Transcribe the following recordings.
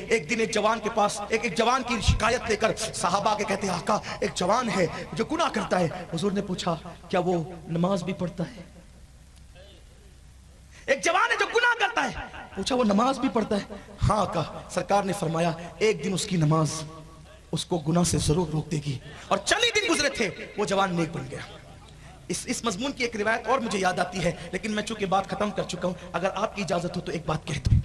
ایک دن ایک جوان کے پاس ایک جوان کی شکایت لے کر صحابہ کے کہتے ہیں آقا ایک جوان ہے جو گناہ کرتا ہے. حضور نے پوچھا کیا وہ نماز بھی پڑھتا ہے؟ ایک جوان ہے جو گناہ کرتا ہے, پوچھا وہ نماز بھی پڑھتا ہے؟ ہاں آقا. سرکار نے فرمایا ایک دن اس کی نماز اس کو گناہ سے ضرور روک دے گی. اور چند دن گزرے تھے وہ جوان نیک بن گیا. اس مضمون کی ایک روایت اور مجھے یاد آتی ہے, لیکن میں چونکہ بات ختم کر چکا ہوں, اگر آپ کی اجازت ہو تو ایک بات کہہ دوں.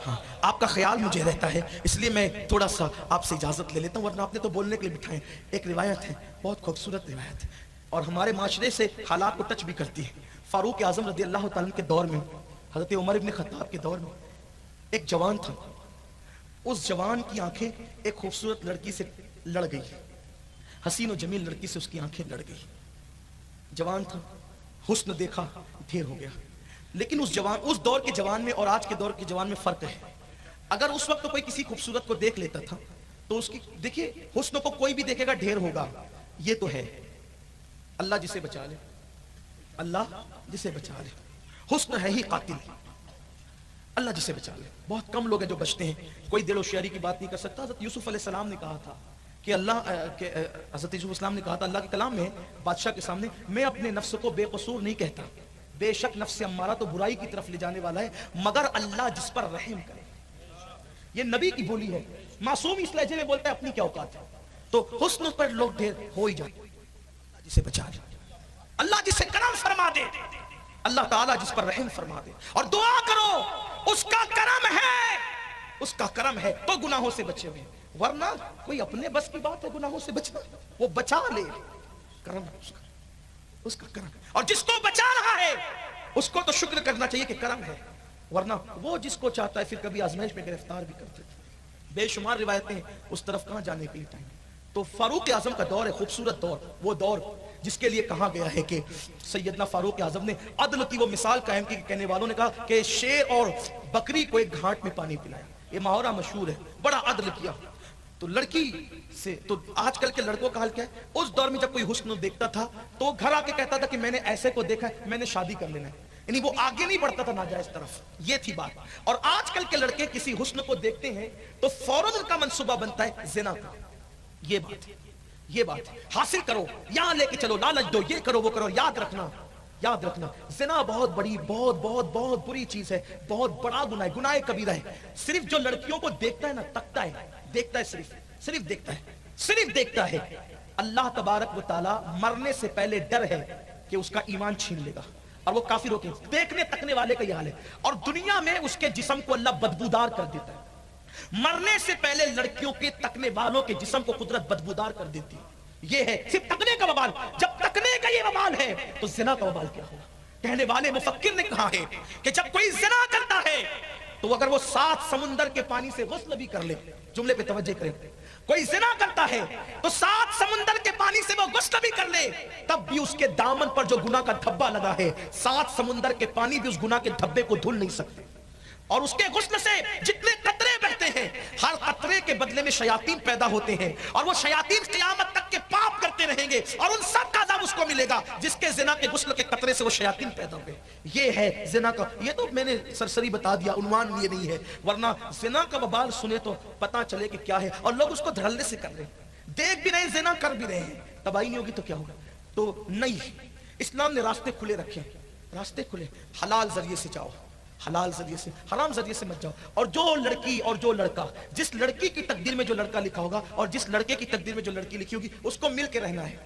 ہاں, آپ کا خیال مجھے رہتا ہے اس لیے میں تھوڑا سا آپ سے اجازت لے لیتا ہوں, ورنہ آپ نے تو بولنے کے لیے بٹھائے. ایک روایت ہے, بہت خوبصورت روایت ہے اور ہمارے معاشرے سے حالات کو ٹچ بھی کرتی ہے. فاروق اعظم رضی اللہ تعالیٰ کے دور میں, حضرت عمر ابن خطاب کے دور میں ایک جوان تھا. اس جوان کی آنکھیں ایک خوبصورت لڑکی سے لڑ گئی, حسین و جمیل لڑکی سے اس کی آنکھیں لڑ گئی. جوان تھا, حسن دیکھا ڈھیر ہو گیا. لیکن اس دور کے جوان میں اور آج کے دور کے جوان میں فرق ہے. اگر اس وقت کوئی کسی خوبصورت کو دیکھ لیتا تھا تو اس کی دیکھیے حسن کو کوئی بھی دیکھے گا ڈھیر ہوگا, یہ تو ہے. اللہ جسے بچا لے, اللہ جسے بچا لے. حسن ہے ہی قاتل, اللہ جسے بچا لے. بہت کم لوگ ہیں جو بچتے ہیں. کوئی دل و شعری کی بات نہیں کر سکتا. حضرت یوسف علیہ السلام نے کہا تھا کہ حضرت یوسف علیہ السلام نے کہا تھا اللہ کے کلام میں بادشاہ کے سامنے, میں اپنے نفس کو بے قصور نہیں کہتا, بے شک نفس امارہ تو برائی کی طرف لے جانے والا ہے, مگر اللہ جس پر رحم کرے. یہ نبی کی بولی ہے, معصوم اس لہجے میں بولتا ہے, اپنی کیا اوقات ہے. تو حسن پر لوگ ڈھیر ہو ہی جاتے. اللہ جسے بچا لے, اللہ جسے کرم فرما دے, اللہ تعالیٰ جس پر رحم فرما دے. اور دعا کرو اس کا کرم ہے, اس کا کرم ہے تو گناہوں سے بچے ہوئے, ورنہ کوئی اپنے بس کی بات ہے گناہوں سے بچنا, وہ بچا لے. کرم ہے اس کا کرم. اور جس کو بچا رہا ہے اس کو تو شکر کرنا چاہیے کہ کرم ہے, ورنہ وہ جس کو چاہتا ہے پھر کبھی آزمائش میں گرفتار بھی کرتے ہیں. بے شمار روایتیں, اس طرف کہاں جانے کے لیے ٹائم. تو فاروق اعظم کا دور ہے خوبصورت دور, وہ دور جس کے لیے کہا گیا ہے کہ سیدنا فاروق اعظم نے عدل کی وہ مثال قائم کی. کہنے والوں نے کہا کہ شیر اور بکری کو ایک گھاٹ میں پانی پلایا. یہ محاورہ مشہور ہے, بڑا عدل کیا. تو لڑکی سے, تو آج کل کے لڑکوں کا حال کیا ہے, اس دور میں جب کوئی حسن دیکھتا تھا تو گھر آ کے کہتا تھا کہ میں نے ایسے کو دیکھا ہے, میں نے شادی کر لینا ہے. یعنی وہ آگے نہیں بڑھتا تھا ناجائز طرف, یہ تھی بات. اور آج کل کے لڑکے کسی حسن کو دیکھتے ہیں تو فوراً کا منصوبہ بنتا ہے زنا کا. یہ بات ہے, یہ بات ہے, حاصل کرو, یہاں لے کے چلو, لالچ دو, یہ کرو وہ کرو. یاد رکھنا, یاد رکھنا, زنا بہت بڑی بہت بہت بہت بری چیز ہے, بہت بڑا گناہ ہے, گناہ کبیرہ ہے. صرف جو لڑکیوں کو دیکھتا ہے نا, تکتا ہے, دیکھتا ہے, صرف دیکھتا ہے, صرف دیکھتا ہے. اللہ تبارک و تعالی مرنے سے پہلے ڈر ہے کہ اس کا ایمان چھین لے گا اور وہ کافر ہو کے. دیکھنے تکنے والے کا یہ حال ہے. اور دنیا میں اس کے جسم کو اللہ بدبودار کر دیتا ہے. مرنے سے پہلے لڑکیوں کے تکنے والوں کے جسم کو قدرت بدبودار کر دیتی ہے. یہ ہے صرف تکنے کا وبال. جب تکنے کا یہ وبال ہے تو زنا کا وبال کیا ہوگا. کہنے والے مفکر نے کہا ہے کہ جب کوئی زنا کرتا ہے تو اگر وہ 7 سمندر کے پانی سے غسل بھی کر لے, جملے پہ توجہ کریں, کوئی زنا کرتا ہے تو 7 سمندر کے پانی سے وہ غسل بھی کر لے, تب بھی اس کے دامن پر جو گناہ کا دھبا لگا ہے, 7 سمندر کے پانی بھی اس گناہ کے دھبے کو دھل نہیں سکتے. اور اس کے غسل سے جتنے قطرے بہتے ہیں, ہر قطرے کے بدلے میں شیاطین پیدا ہوتے ہیں, اور وہ شیاطین قیامت تک کے پاپ کرتے رہیں گے, اور ان سب کا عذاب اس کو ملے گا جس کے زنا کے غسل کے قطرے سے وہ شیاطین پیدا ہوئے. یہ ہے زنا کا. یہ تو میں نے سرسری بتا دیا, عنوان یہ نہیں ہے, ورنہ زنا کا وبال سنے تو پتا چلے کہ کیا ہے. اور لوگ اس کو دھڑلے سے کر رہے ہیں, دیکھ بھی رہے ہیں, زنا کر بھی رہے ہیں. تباہی نہیں ہوگی تو کیا ہوگا. تو نہیں, اسلام نے راستے کھلے رکھے, راستے کھلے. حلال ذریعے سے جاؤ, حلال ذریعے سے, حرام ذریعے سے مت جاؤ. اور جو لڑکی اور جو لڑکا, جس لڑکی کی تقدیر میں جو لڑکا لکھا ہوگا اور جس لڑکے کی تقدیر میں جو لڑکی لکھی ہوگی, اس کو مل کے رہنا ہے.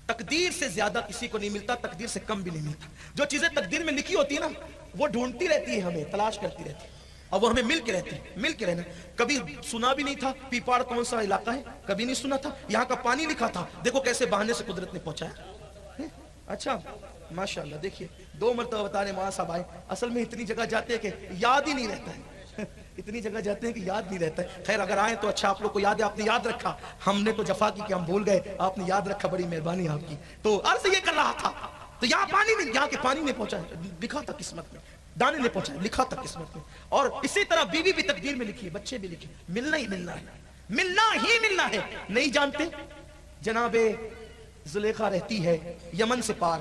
تقدیر سے زیادہ کسی کو نہیں ملتا, تقدیر سے کم بھی نہیں ملتا. جو چیزیں تقدیر میں لکھی ہوتی ہے نا, وہ ڈھونڈتی رہتی ہے, ہمیں تلاش کرتی رہتی ہے, اور وہ ہمیں مل کے رہتی ہے. مل کے رہنا. کبھی سنا بھی نہیں تھا پیپاڑ کون سا علاقہ ہے, کبھی نہیں سنا تھا. یہاں کا پانی لکھا تھا, دیکھو کیسے بہانے سے قدرت نے پہنچایا. اچھا ماشاءاللہ, دیکھیے 2 مرتبہ بتا رہے ماں صاحب آئے. اصل میں اتنی جگہ جاتے ہیں کہ یاد ہی نہیں رہتا ہے. اتنی جگہ جاتے ہیں کہ یاد نہیں رہتا ہے. خیر اگر آئیں تو اچھا, آپ لوگ کو یاد ہے, آپ نے یاد رکھا. ہم نے تو جفا کی کہ ہم بھول گئے, آپ نے یاد رکھا, بڑی مہربانی آپ کی. تو عرض یہ کر رہا تھا, تو یہاں پانی میں, یہاں کے پانی میں پہنچا, لکھا تھا قسمت میں, دانے نے پہنچا, لکھا تھا قسمت میں. اور اسی طرح بیوی بھی تقدیر میں لکھی, بچے بھی لکھے. ملنا ہی ملنا ہے, ملنا ہی ملنا ہے. نہیں جانتے, جناب زلیخا رہتی ہے یمن سے پار,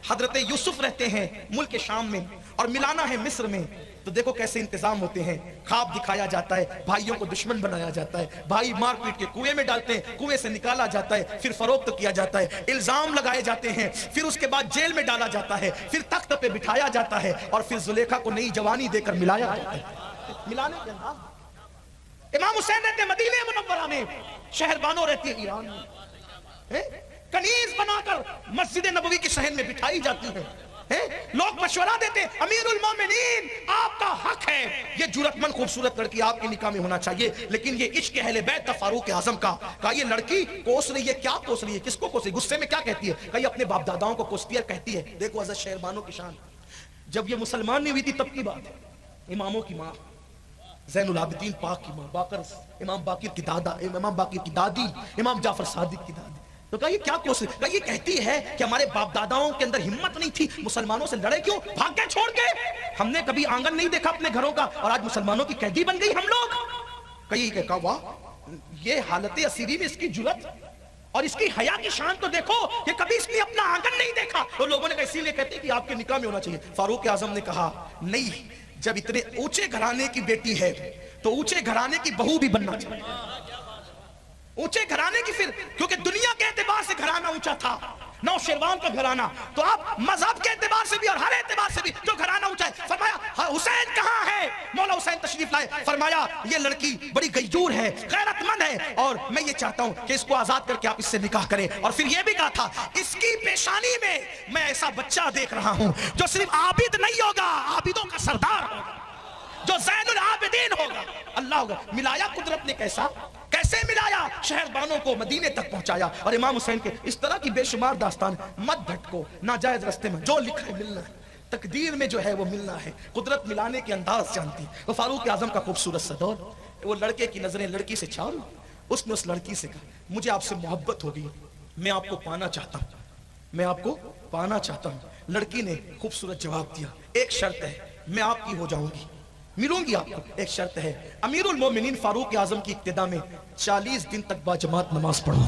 حضرت یوسف رہتے ہیں ملک شام میں, اور ملانا ہے مصر میں. तो देखो कैसे इंतजाम होते हैं, ख्वाब दिखाया जाता है, भाइयों को दुश्मन बनाया जाता है, भाई मार पीट के कुएं में डालते हैं, कुएं से निकाला जाता है, फिर फरोख्त किया जाता है, इल्जाम लगाए जाते हैं, फिर उसके बाद जेल में डाला जाता है, फिर तख्त पे बिठाया जाता है, और फिर जुलेखा को नई जवानी देकर मिलाया जाता है। मिलाने के अंदाज इमाम हुसैन रहते मदीने मुनव्वरा में, शहर बानो रहती है ईरान में, कनीज बनाकर मस्जिद नबवी के शहर में बिठाई जाती है, लोग मशवरा देते अमीरुल मोमिनीन आपका हक है, ये जुरतमंद खूबसूरत लड़की आपके निकाह में होना चाहिए, लेकिन ये इश्क अहले बैत फारूक आजम का ये लड़की कोस रही है, क्या कोस रही है, किसको कोस रही है, गुस्से में क्या कहती है, कहीं अपने बाप दादाओं को कोसती है, कहती है। देखो हज़रत शहरबानो की शान, जब ये मुसलमान नहीं हुई थी तब की बात है, इमामों की माँ ज़ैनुल आबिदीन पाक की माँ बाकर, इमाम बाकिर की दादा, इमाम बाकिर की दादी, इमाम जाफर सादिक की दादी, तो कहा ये क्या कोशिश, कहा ये कहती है कि हमारे बाप दादाओं के अंदर हिम्मत नहीं थी, मुसलमानों से लड़े क्यों, भाग के छोड़ के, हमने कभी आंगन नहीं देखा अपने घरों का, और आज मुसलमानों की कैदी बन गई हम लोग। कहीं कहा वाह ये हालत असीरी में इसकी जुर्रत और इसकी हया की शान तो देखो कि कभी इसने अपना आंगन नहीं देखा, तो लोगों ने कहा इसीलिए कहते हैं कि आपके निकाह में होना चाहिए। फारूक आजम ने कहा नहीं, जब इतने ऊंचे घराने की बेटी है तो ऊंचे घराने की बहू भी बनना चाहिए, ऊंचे घराने की, फिर क्योंकि दुनिया के एतबार से घराना ऊंचा था, नौशेरवान का घराना, तो आप मजहब के एतबार से भी और हर एतबार से भी जो घराना ऊंचा है। फरमाया हुसैन कहाँ है, मौला हुसैन तशरीफ लाए, फरमाया ये लड़की बड़ी गय्यूर है, गैरतमंद है, और मैं ये चाहता हूं कि इसको आजाद करके आप इससे निकाह करें। और फिर ये भी कहा था इसकी पेशानी में मैं ऐसा बच्चा देख रहा हूं जो सिर्फ आबिद नहीं होगा, आबिदों का सरदार होगा, जो ज़ैनुल आबिदीन होगा, अल्लाह होगा। मिलाया कुदरत ने कैसे मिलाया, शहरबानों को मदीने तक पहुंचाया। और इमाम हुसैन के इस तरह की बेशुमार दास्तान, मत भटको नाजायज रास्ते में, जो लिखा है मिलना है, तकदीर में जो है वो मिलना है, कुदरत मिलाने के अंदाज जानती है। तो फारूक आजम का खूबसूरत सा दौर, वो लड़के की नजरें लड़की से चालू, उसने उस लड़की से कहा मुझे आपसे मोहब्बत हो गई, मैं आपको पाना चाहता हूं, मैं आपको पाना चाहता हूं। लड़की ने खूबसूरत जवाब दिया, एक शर्त है, मैं आपकी हो जाऊंगी, मिलूंगी आपको, एक शर्त है, अमीरुल मोमिनीन फारूक आजम की इक्तिदा में 40 दिन तक बाजमात नमाज पढ़ो।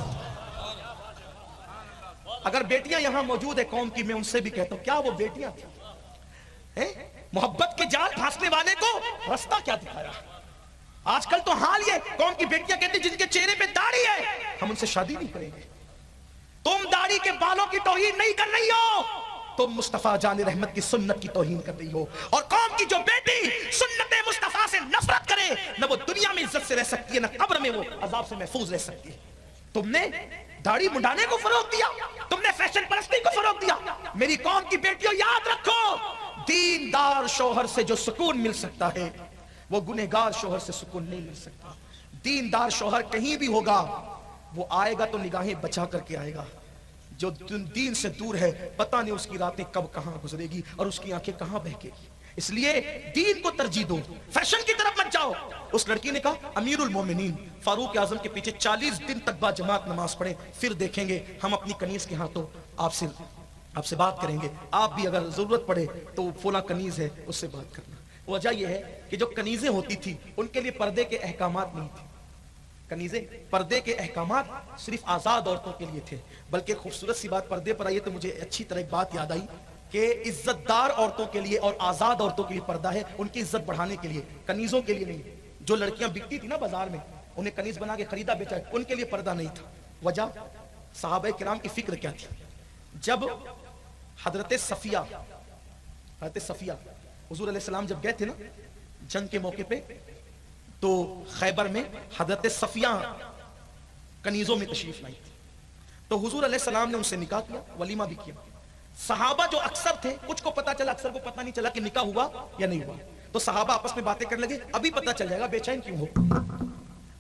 अगर बेटियां यहां मौजूद है कौम की, मैं उनसे भी कहता हूं क्या वो बेटियां थी, मोहब्बत के जाल फांसने वाले को रास्ता क्या दिखाया। आजकल तो हाल ये कौम की बेटियां कहती जिनके चेहरे पे दाढ़ी है हम उनसे शादी नहीं करेंगे, तुम दाढ़ी के बालों की तौहीन नहीं कर रही हो, तुम मुस्तफा जान रहमत की सुन्नत की तौहीन कर रही हो। और कौम की जो बेटी सुन्नत मुस्तफा से नफरत करे, न वो दुनिया में इज्जत से रह सकती है, न कब्र में वो अजाब से महफूज रह सकती है। तुमने दाढ़ी मुंडाने को फरोग दिया, तुमने फैशन परस्ती को फरोग दिया। मेरी कौम की बेटियों याद रखो, दीनदार शौहर से जो सुकून मिल सकता है वो गुनहगार शौहर से सुकून नहीं मिल सकता। दीनदार शौहर कहीं भी होगा वो आएगा तो निगाहें बचा करके आएगा, जो दीन से दूर है पता नहीं उसकी रातें कब कहां गुजरेगी और उसकी आंखें कहां बहकेगी। इसलिए दीन को तरजीह दो, फैशन की तरफ मत जाओ। उस लड़की ने कहा अमीरुल मोमिनीन फारूक आजम के पीछे 40 दिन तक बाद जमात नमाज पढ़े, फिर देखेंगे हम अपनी कनीज के हाथों आपसे बात करेंगे, आप भी अगर जरूरत पड़े तो फला कनीज है उससे बात करना। वजह यह है कि जो कनीजें होती थी उनके लिए पर्दे के अहकामात नहीं थे, कनीजे पर्दे के अहकामात सिर्फ आजाद औरतों के लिए थे। बल्कि खूबसूरत सी बात पर्दे पर आई है तो मुझे अच्छी तरह एक बात याद आई कि इज्जतदार औरतों के लिए और आजाद औरतों के लिए पर्दा है, उनकी इज्जत बढ़ाने के लिए, कनीजों के लिए नहीं। जो लड़कियां बिकती थी ना बाजार में, उन्हें कनीज बना के खरीदा बेचा, उनके लिए पर्दा नहीं था। वजह सहाबा किराम की फिक्र क्या थी, जब हजरत सफिया हुजूर अलैहि सलाम जब गए थे ना जंग के मौके पे, तो खैबर में हजरत सफिया कनीजों में तशरीफ लाई थी, तो हुजूर अलैहि सलाम ने उनसे निकाह किया, वलीमा भी किया। सहाबा जो अक्सर थे, कुछ को पता चला, अक्सर को पता नहीं चला कि निकाह हुआ या नहीं हुआ, तो सहाबा आपस में बातें करने लगे, अभी पता चल जाएगा बेचैन क्यों हो,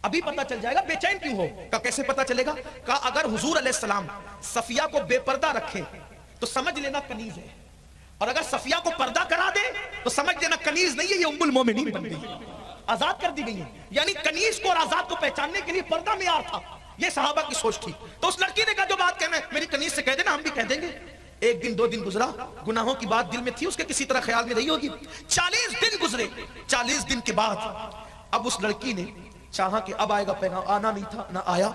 अभी पता चल जाएगा बेचैन क्यों हो। का कैसे पता चलेगा, का अगर हुजूर अलैहि सलाम सफिया को बेपर्दा रखे तो समझ लेना कनीज है, और अगर सफिया को पर्दा करा दे तो समझ लेना कनीज नहीं है, ये उम्मुल मोमिनीन बन गई, आजाद कर दी गई है। यानी कनीज को और आजाद को पहचानने के लिए पर्दा मेयार था, ये सहाबा की सोच थी। तो उस लड़की ने कहा जो बात कहना है मेरी कनीज से कह देना, हम भी कह देंगे। एक दिन 2 दिन गुजरा, गुनाहों की बात दिल में थी उसके, किसी तरह ख्याल में रही होगी। 40 दिन गुजरे, 40 दिन के बाद अब उस लड़की ने चाहा कि अब आएगा पैगाम, आना नहीं था ना आया।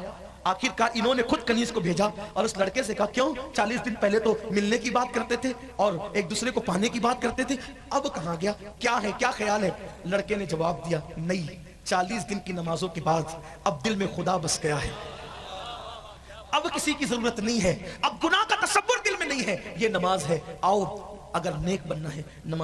आखिरकार इन्होंने खुद कनीज को भेजा और उस लड़के से कहा, क्यों 40 दिन पहले तो मिलने की बात करते थे और एक दूसरे को पाने की बात करते थे, अब कहां गया, क्या है, क्या ख्याल है? लड़के ने जवाब दिया, नहीं, 40 दिन की नमाजों के बाद अब दिल में खुदा बस गया है, अब किसी की जरूरत नहीं है, अब गुनाह का तसव्वुर दिल में नहीं है, ये नमाज है, आओ अगर नेक बनना है नमाज